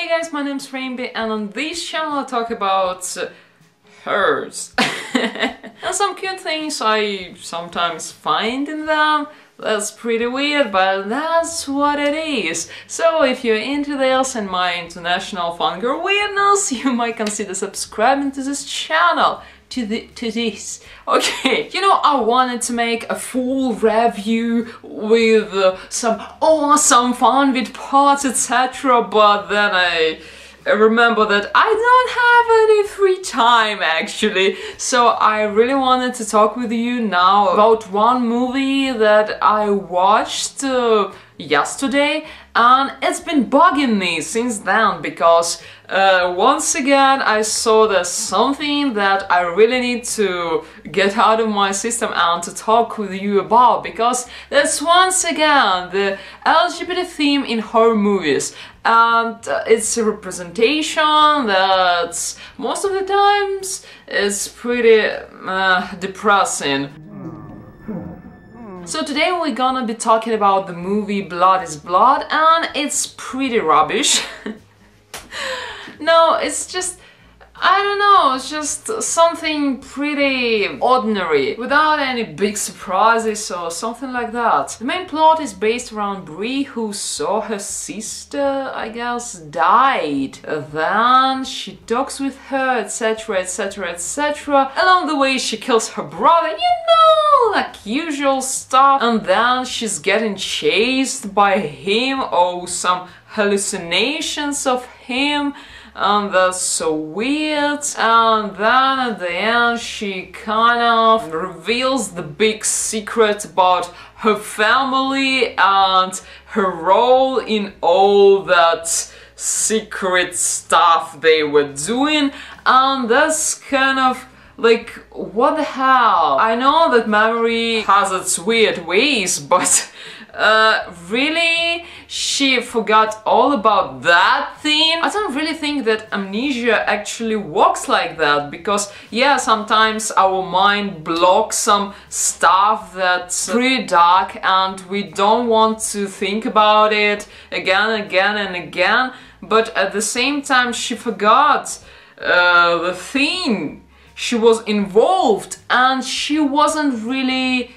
guys, my name's Rainby and on this channel I talk about hers. And some cute things I sometimes find in them. That's pretty weird, but that's what it is. So if you're into this and my international fangirl weirdness, you might consider subscribing to this channel. To this. Okay, you know, I wanted to make a full review with some awesome Fanvid parts, etc. But then I remember that I don't have any free time actually. So I really wanted to talk with you now about one movie that I watched yesterday, and it's been bugging me since then because once again I saw there's something that I really need to get out of my system and to talk with you about, because that's once again the LGBT theme in horror movies, and it's a representation that most of the times is pretty depressing. So today we're gonna be talking about the movie Blood is Blood, and it's pretty rubbish. No, it's just, I don't know, it's just something pretty ordinary, without any big surprises or something like that. The main plot is based around Brie, who saw her sister, I guess, died. Then she talks with her, etc, etc, etc. Along the way she kills her brother, you know, like usual stuff. And then she's getting chased by him, or some hallucinations of him. And that's so weird. And then at the end she kind of reveals the big secret about her family and her role in all that secret stuff they were doing. And that's kind of like, what the hell? I know that memory has its weird ways, but really? She forgot all about that thing? I don't really think that amnesia actually works like that, because yeah, sometimes our mind blocks some stuff that's pretty dark and we don't want to think about it again and again, but at the same time she forgot the thing. She was involved and she wasn't really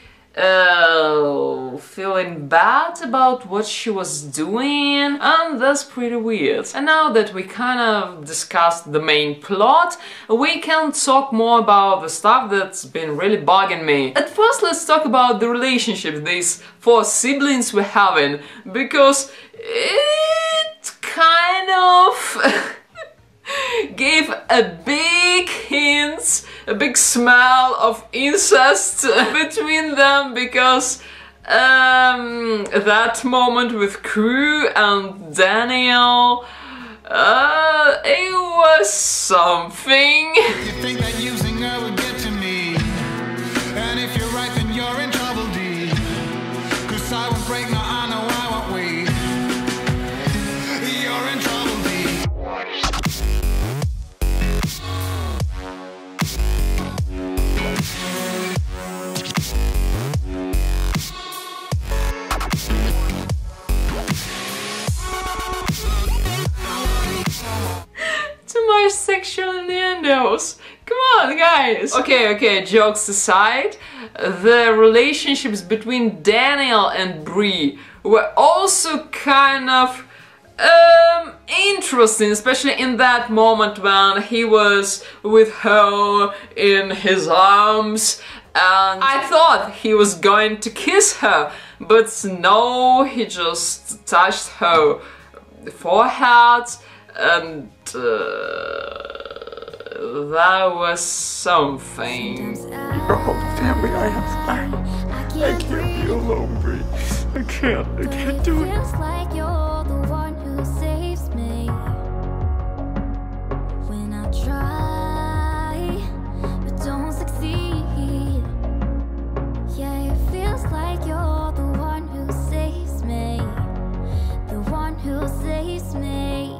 feeling bad about what she was doing, and that's pretty weird. And now that we kind of discussed the main plot, we can talk more about the stuff that's been really bugging me. At first, let's talk about the relationship these 4 siblings were having, because it kind of gave a big hint, a big smell of incest between them, because that moment with Crew and Daniel, it was something. You think that using her would get to me, and if you're right then you're in trouble, D, 'cause I won't break, no, I know I won't wait. You're in trouble, D. Too much sexual innuendos. Come on, guys. Okay, jokes aside, the relationships between Daniel and Brie were also kind of interesting, especially in that moment when he was with her in his arms, and I thought he was going to kiss her, but no, he just touched her forehead, and that was something. You're all the family I have. I can't be alone, Brie. I can't do it. Feels like you're the one who saves me when I try, but don't succeed. Yeah, it feels like you're the one who saves me, the one who saves me.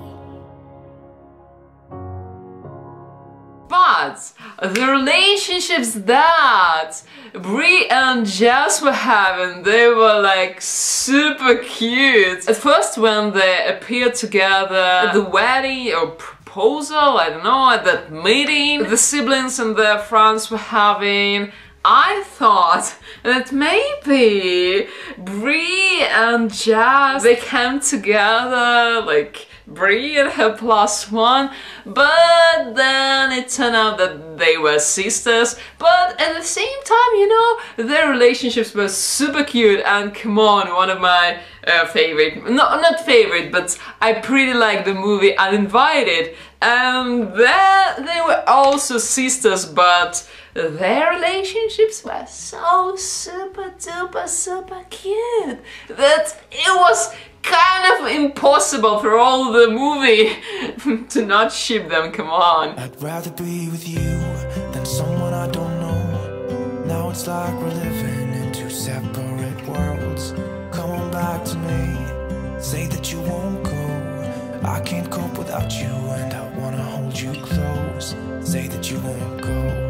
But But the relationships that Brie and Jess were having, they were like super cute. At first when they appeared together at the wedding or proposal, I don't know, at that meeting the siblings and their friends were having, I thought that maybe Brie and Jess, they came together, like Brie and her +1, but then it turned out that they were sisters. But at the same time, you know, their relationships were super cute, and come on, one of my favorite, not favorite, but I pretty like the movie Uninvited, and there they were also sisters, but their relationships were so super cute that it was kind of impossible for all the movie to not ship them, come on. I'd rather be with you than someone I don't know. Now it's like we're living in two separate worlds. Come on back to me, say that you won't go. I can't cope without you and I wanna hold you close. Say that you won't go.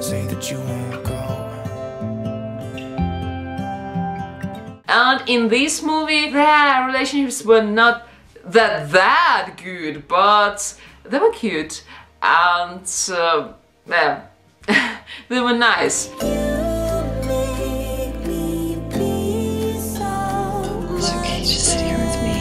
Say that you won't go. And in this movie, their relationships were not that good, but they were cute, and yeah, they were nice. It's okay, just sit here with me.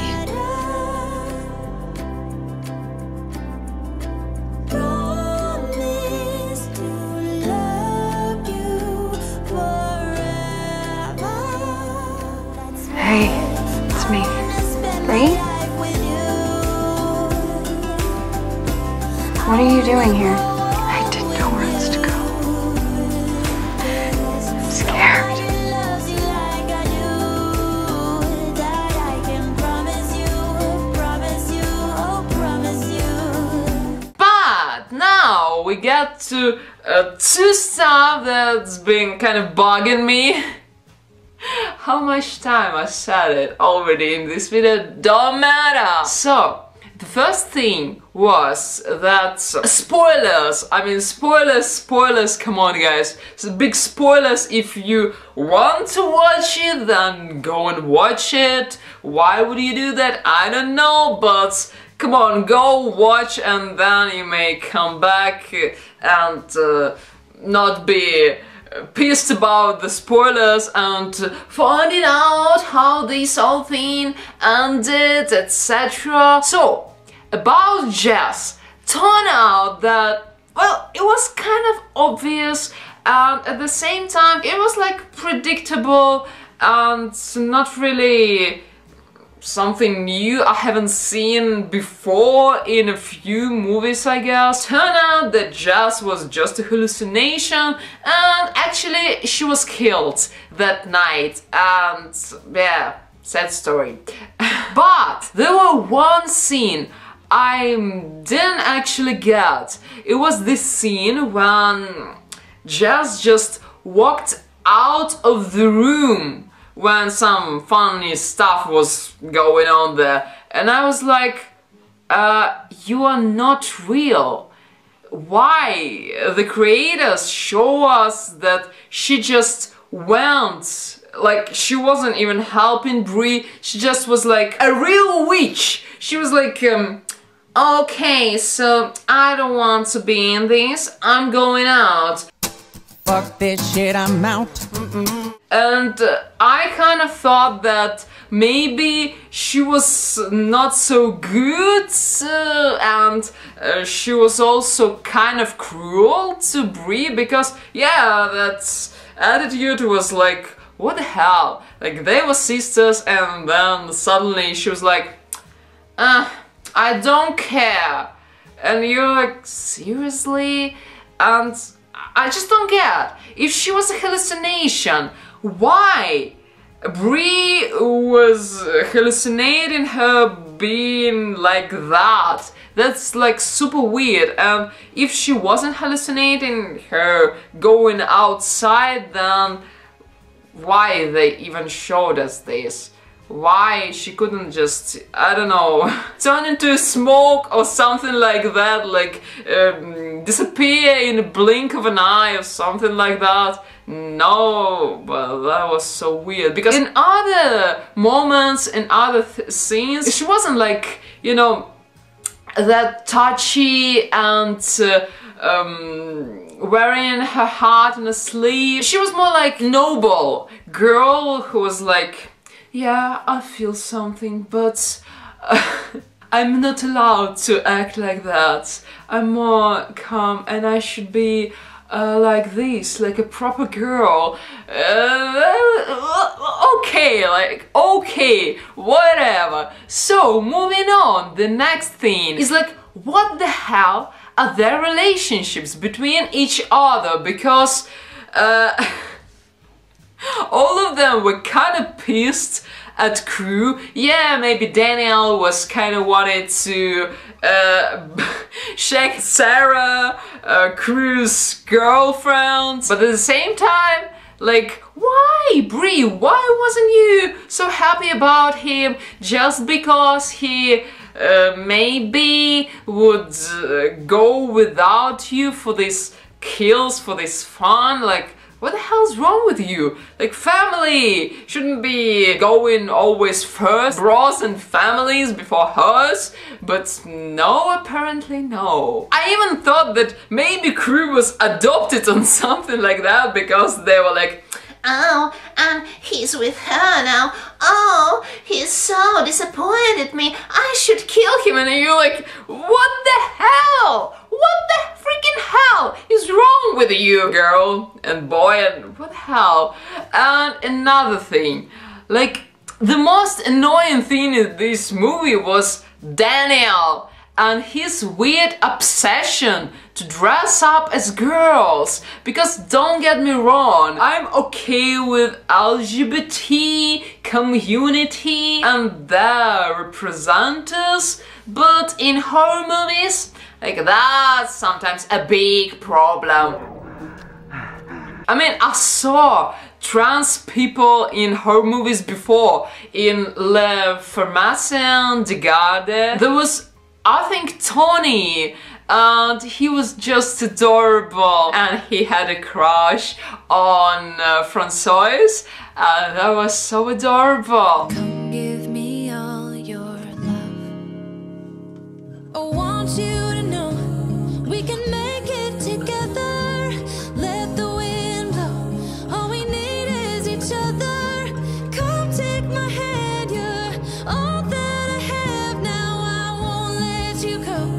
Hey, it's me. Brie? What are you doing here? I didn't know where else to go. I'm scared. But now we get to two stuff that's been kind of bugging me. How much time I said it already in this video, don't matter. So, the first thing was that spoilers, I mean spoilers, come on guys. So big spoilers, if you want to watch it, then go and watch it. Why would you do that? I don't know, but come on, go watch and then you may come back and not be pissed about the spoilers and finding out how this whole thing ended, etc. So, about Jess, turned out that, well, it was kind of obvious and at the same time it was like predictable and not really something new I haven't seen before in a few movies, I guess. Turned out that Jess was just a hallucination and actually she was killed that night, and yeah, sad story. But there was one scene I didn't actually get. It was this scene when Jess just walked out of the room when some funny stuff was going on there, and I was like, you are not real. Why? The creators show us that she just went, like she wasn't even helping Brie, she just was like a real witch. She was like, okay, so I don't want to be in this, I'm going out. Fuck this shit, I'm out. And I kind of thought that maybe she was not so good and she was also kind of cruel to Brie, because yeah, that attitude was like, what the hell? Like they were sisters and then suddenly she was like, I don't care. And you're like, seriously? And I just don't get. If she was a hallucination, why? Brie was hallucinating her being like that. That's like super weird. And if she wasn't hallucinating her going outside, then why they even showed us this? why she couldn't just, I don't know, turn into smoke or something like that, like disappear in a blink of an eye or something like that. No, well, that was so weird, because in other moments, in other scenes, she wasn't like, you know, that touchy and wearing her heart on her sleeve. She was more like noble girl who was like, yeah, I feel something, but I'm not allowed to act like that. I'm more calm and I should be like this, like a proper girl. Okay, like, okay, whatever. So, moving on, the next thing is like, what the hell are their relationships between each other? Because all of them were kind of pissed at Crew. Yeah, maybe Daniel was kind of wanted to shake Sarah, Crew's girlfriend, but at the same time, like, why, Brie? Why wasn't you so happy about him just because he maybe would go without you for these kills, for this fun? Like, what the hell's wrong with you? Like, family shouldn't be going always first, bros and families before hers, but no, apparently no. I even thought that maybe Crew was adopted on something like that, because they were like, oh, and he's with her now. Oh, he's so disappointed in me. I should kill him. And you're like, what the hell? What the freaking hell is wrong with you, girl and boy, and what the hell? And another thing, like, the most annoying thing in this movie was Daniel and his weird obsession to dress up as girls. Because don't get me wrong, I'm okay with LGBT community and their representatives, but in horror movies, like, that's sometimes a big problem. I mean, I saw trans people in horror movies before. In Le Pharmacien de Garde, there was, I think, Tony, and he was just adorable, and he had a crush on François, and that was so adorable. Come give me all your love. I want you to know we can make it together. Let the wind blow. All we need is each other. Come take my hand, you're all that I have now. I won't let you go,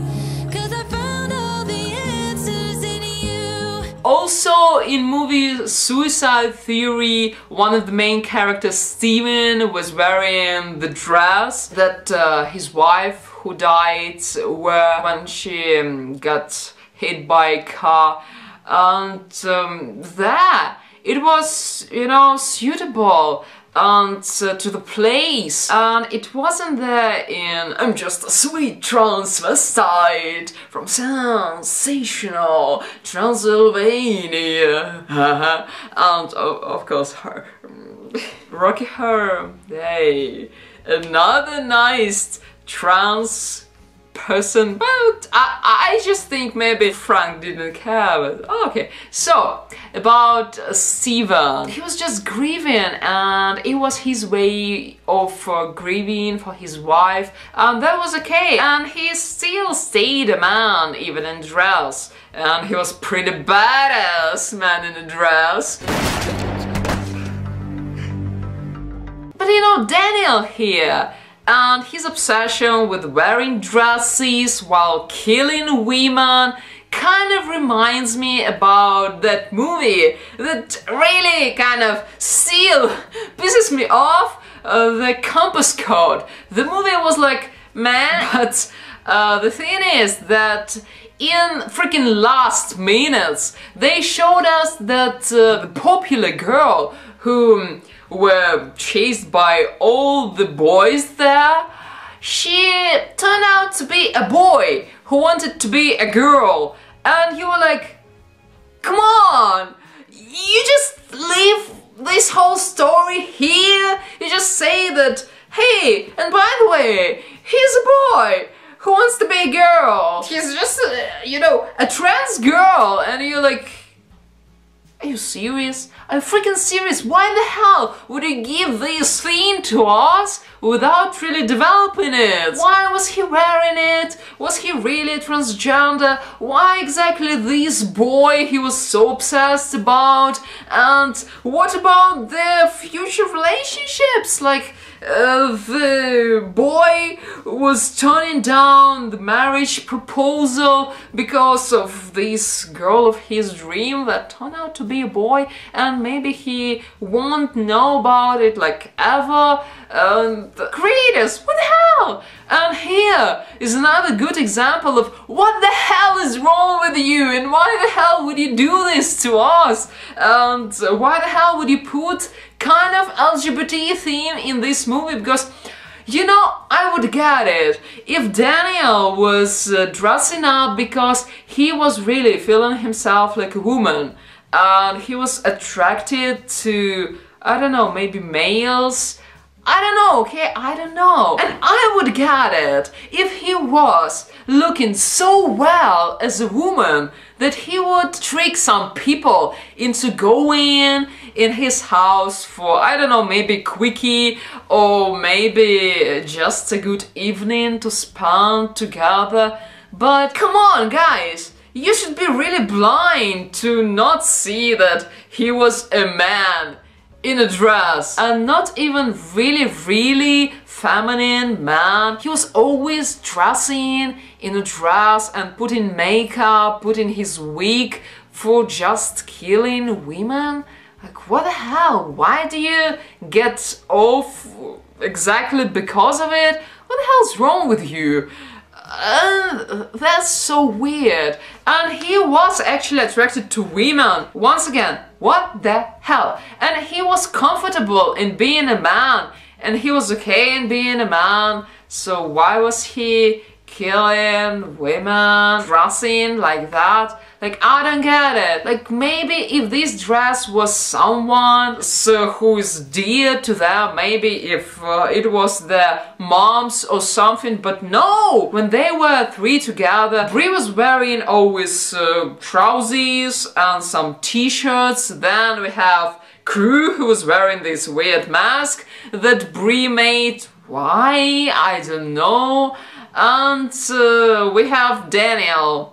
'cause I found all the answers in you. Also, in movie Suicide Theory, one of the main characters, Steven, was wearing the dress that his wife, who died, wore when she got hit by a car, and that it was, you know, suitable and to the place, and it wasn't there in I'm just a sweet transvestite from sensational Transylvania and of course her Rocky Horror, hey, another nice trans person, but I just think maybe Frank didn't care, but okay. So, about Steven, he was just grieving, and it was his way of grieving for his wife, and that was okay, and he still stayed a man, even in dress, and he was pretty badass man in a dress. But you know, Daniel here, and his obsession with wearing dresses while killing women kind of reminds me about that movie that really kind of still pisses me off, the Compass Code. The movie was like, man, but the thing is that in freaking last minutes they showed us that the popular girl who were chased by all the boys there, she turned out to be a boy who wanted to be a girl, and you were like, come on, you just leave this whole story here, you just say that hey, and by the way, he's a boy who wants to be a girl. He's just, you know, a trans girl, and you're like, are you serious? Are you freaking serious? Why the hell would you give this thing to us without really developing it? Why was he wearing it? Was he really transgender? Why exactly this boy he was so obsessed about? And what about their future relationships? Like, the boy was turning down the marriage proposal because of this girl of his dream that turned out to be a boy, and maybe he won't know about it like ever. Creators, what the hell? And here is another good example of what the hell is wrong with you, and why the hell would you do this to us, and why the hell would you put kind of LGBT theme in this movie? Because, you know, I would get it if Daniel was dressing up because he was really feeling himself like a woman and he was attracted to, I don't know, maybe males. I don't know, okay? I don't know. And I would get it if he was looking so well as a woman that he would trick some people into going in his house for, I don't know, maybe quickie or maybe just a good evening to spend together. But come on, guys, you should be really blind to not see that he was a man in a dress, and not even really feminine man. He was always dressing in a dress and putting makeup, putting his wig for just killing women. Like, what the hell? Why do you get off exactly because of it? What the hell's wrong with you? That's so weird. And he was actually attracted to women. Once again, what the hell? And he was comfortable in being a man, and he was okay in being a man. So why was he killing women, dressing like that? Like, I don't get it. Like, maybe if this dress was someone who is dear to them, maybe if it was their moms or something, but no! When they were three together, Brie was wearing always trousers and some t-shirts. Then we have Crew, who was wearing this weird mask that Brie made. Why? I don't know. And we have Daniel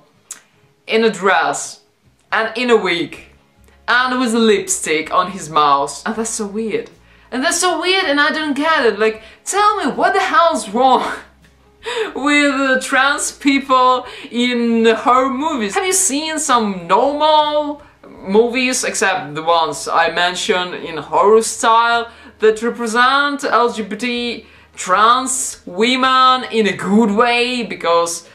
in a dress and in a wig and with lipstick on his mouth, and that's so weird. And that's so weird, and I don't get it. Like, tell me, what the hell's wrong with trans people in horror movies? Have you seen some normal movies, except the ones I mentioned in horror style, that represent LGBT trans women in a good way? Because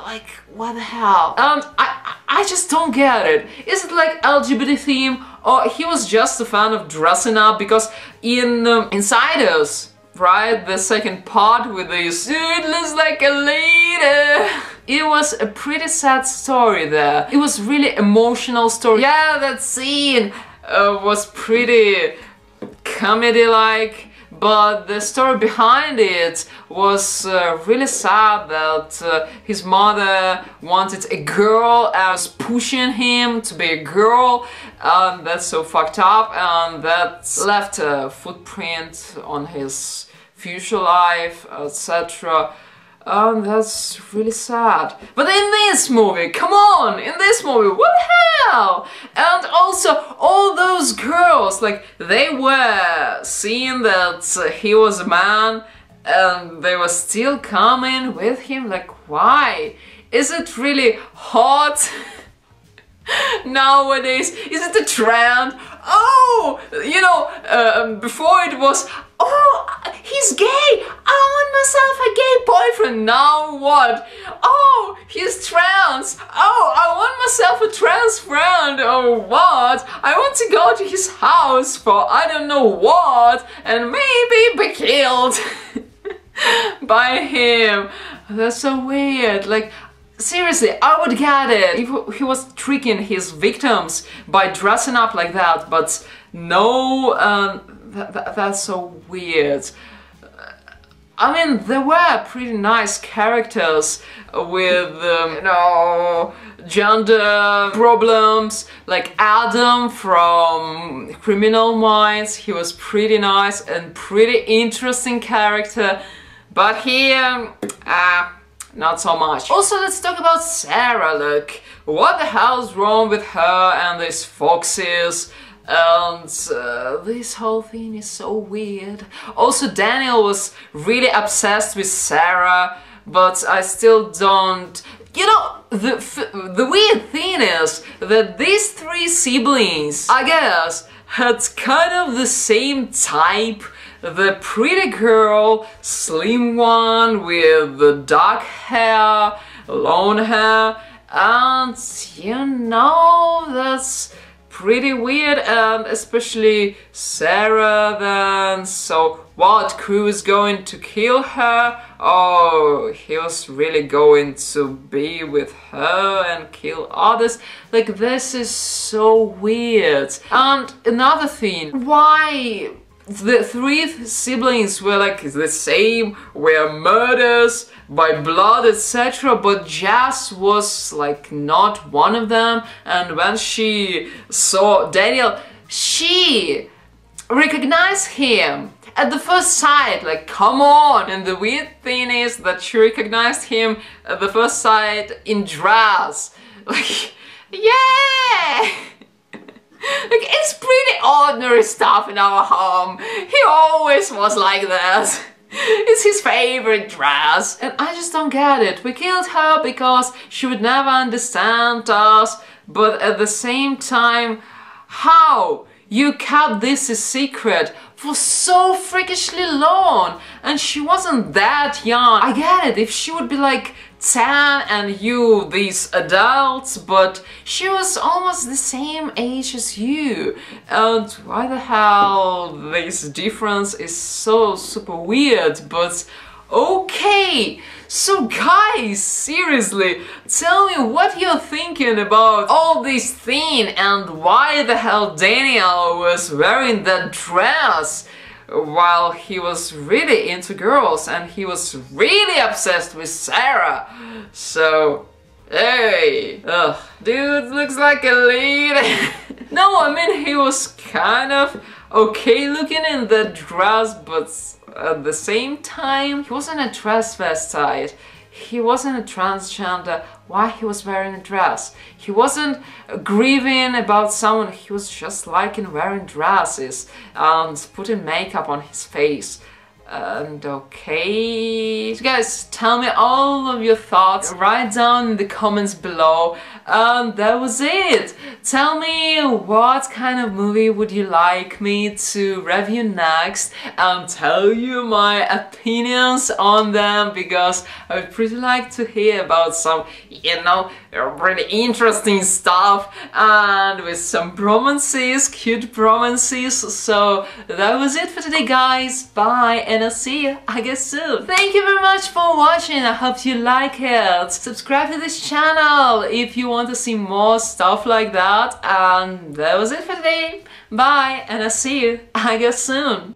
like, what the hell? And I just don't get it. Is it like LGBT theme, or he was just a fan of dressing up? Because in Insiders, right, the second part with this dude looks like a lady, it was a pretty sad story there. It was really emotional story. Yeah, that scene was pretty comedy-like. But the story behind it was really sad, that his mother wanted a girl and was pushing him to be a girl, and that's so fucked up, and that left a footprint on his future life, etc. And that's really sad. But in this movie, come on, in this movie, what the hell? And also, all those girls, like, they were seeing that he was a man, and they were still coming with him. Like, why? Is it really hot nowadays? Is it a trend? Oh, you know, before it was, oh, he's gay, I want myself a gay boyfriend. Now what? Oh, he's trans. Oh, I want myself a trans friend. Oh, what? I want to go to his house for I don't know what, and maybe be killed by him. That's so weird. Like, seriously, I would get it if he was tricking his victims by dressing up like that, but no, that's so weird. I mean, there were pretty nice characters with, you know, gender problems, like Adam from Criminal Minds. He was pretty nice and pretty interesting character, but here, not so much. Also, let's talk about Sarah. Like, what the hell's wrong with her and these foxes? And this whole thing is so weird. Also, Daniel was really obsessed with Sarah, but I still don't... You know, the weird thing is that these three siblings, I guess, had kind of the same type. The pretty girl, slim one with the dark hair, long hair, and you know, that's pretty weird, and especially Sarah then. So what, Crew is going to kill her? Oh, he was really going to be with her and kill others? Like, this is so weird. And another thing, why the three siblings were like the same, were murders by blood, etc., but Jess was like not one of them, and when she saw Daniel, she recognized him at the first sight, like, come on. And the weird thing is that she recognized him at the first sight in dress. Like, yeah! Like, it's pretty ordinary stuff in our home. He always was like that. It's his favorite dress. And I just don't get it. We killed her because she would never understand us. But at the same time, how? You kept this a secret for so freakishly long. And she wasn't that young. I get it, if she would be like 10 and you, these adults, but she was almost the same age as you. And why the hell this difference is so super weird, but okay. So guys, seriously, tell me what you're thinking about all this thing and why the hell Daniel was wearing that dress while he was really into girls and he was really obsessed with Sarah. So, hey, dude looks like a lead. No, I mean, he was kind of okay looking in the dress, but at the same time, he wasn't a transvestite. He wasn't a transgender. Why he was wearing a dress? He wasn't grieving about someone. He was just liking wearing dresses and putting makeup on his face. And okay, so guys, tell me all of your thoughts, write down in the comments below. And that was it. Tell me what kind of movie would you like me to review next, and tell you my opinions on them, because I would pretty like to hear about some, you know, really interesting stuff and with some romances, cute romances. So that was it for today, guys. Bye, and I'll see you, I guess, soon. Thank you very much for watching. I hope you like it. Subscribe to this channel if you want to see more stuff like that. And that was it for today. Bye, and I'll see you, I guess, soon.